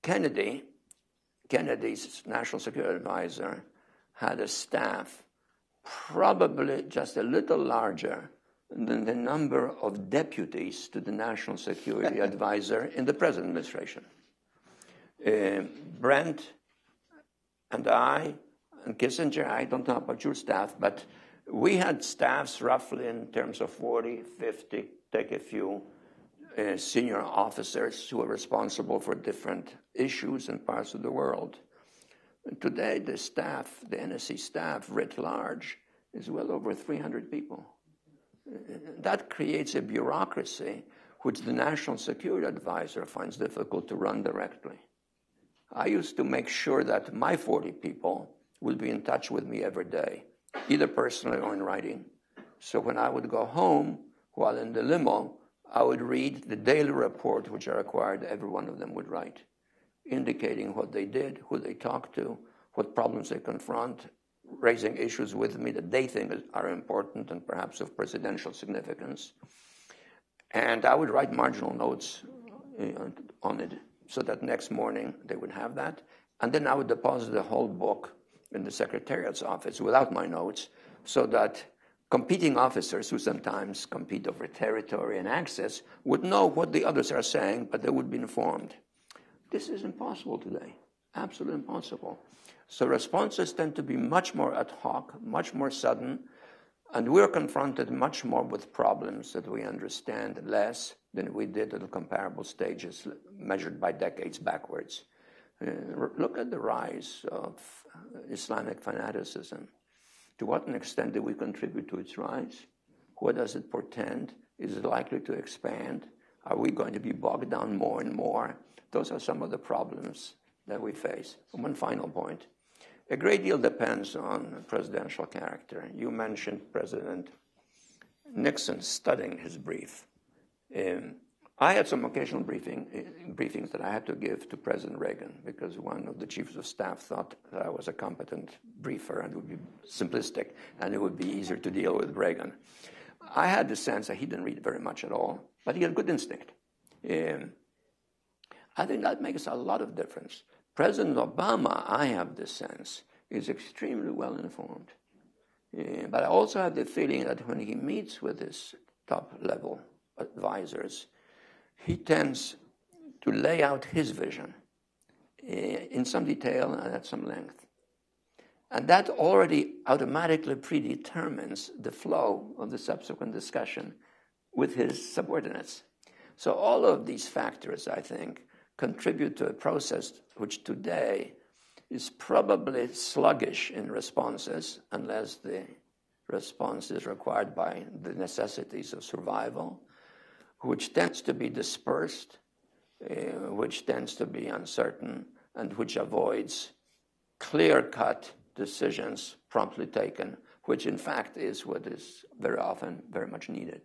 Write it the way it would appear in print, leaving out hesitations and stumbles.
Kennedy's national security advisor had a staff probably just a little larger than the number of deputies to the national security advisor in the present administration. Brent and I and Kissinger, I don't know about your staff, but we had staffs roughly in terms of 40, 50, take a few senior officers who were responsible for different issues in parts of the world. And today, the staff, the NSC staff writ large, is well over 300 people. That creates a bureaucracy which the National Security Advisor finds difficult to run directly. I used to make sure that my 40 people would be in touch with me every day, either personally or in writing. So when I would go home, while in the limo, I would read the daily report, which I required every one of them would write, indicating what they did, who they talked to, what problems they confront, raising issues with me that they think are important and perhaps of presidential significance. And I would write marginal notes on it so that next morning they would have that. And then I would deposit the whole book in the Secretariat's office without my notes so that competing officers who sometimes compete over territory and access would know what the others are saying, but they would be informed. This is impossible today, absolutely impossible. So responses tend to be much more ad hoc, much more sudden, and we're confronted much more with problems that we understand less than we did at the comparable stages measured by decades backwards. Look at the rise of Islamic fanaticism. To what extent do we contribute to its rise? What does it portend? Is it likely to expand? Are we going to be bogged down more and more? Those are some of the problems that we face. And one final point. A great deal depends on presidential character. You mentioned President Nixon studying his brief. I had some occasional briefings that I had to give to President Reagan because one of the chiefs of staff thought that I was a competent briefer and it would be simplistic and it would be easier to deal with Reagan. I had the sense that he didn't read very much at all, but he had good instinct. I think that makes a lot of difference. President Obama, I have the sense, is extremely well informed. But I also have the feeling that when he meets with his top-level advisors, he tends to lay out his vision in some detail and at some length. And that already automatically predetermines the flow of the subsequent discussion with his subordinates. So all of these factors, I think, contribute to a process which today is probably sluggish in responses unless the response is required by the necessities of survival, which tends to be dispersed, which tends to be uncertain, and which avoids clear-cut decisions promptly taken, which in fact is what is very often very much needed.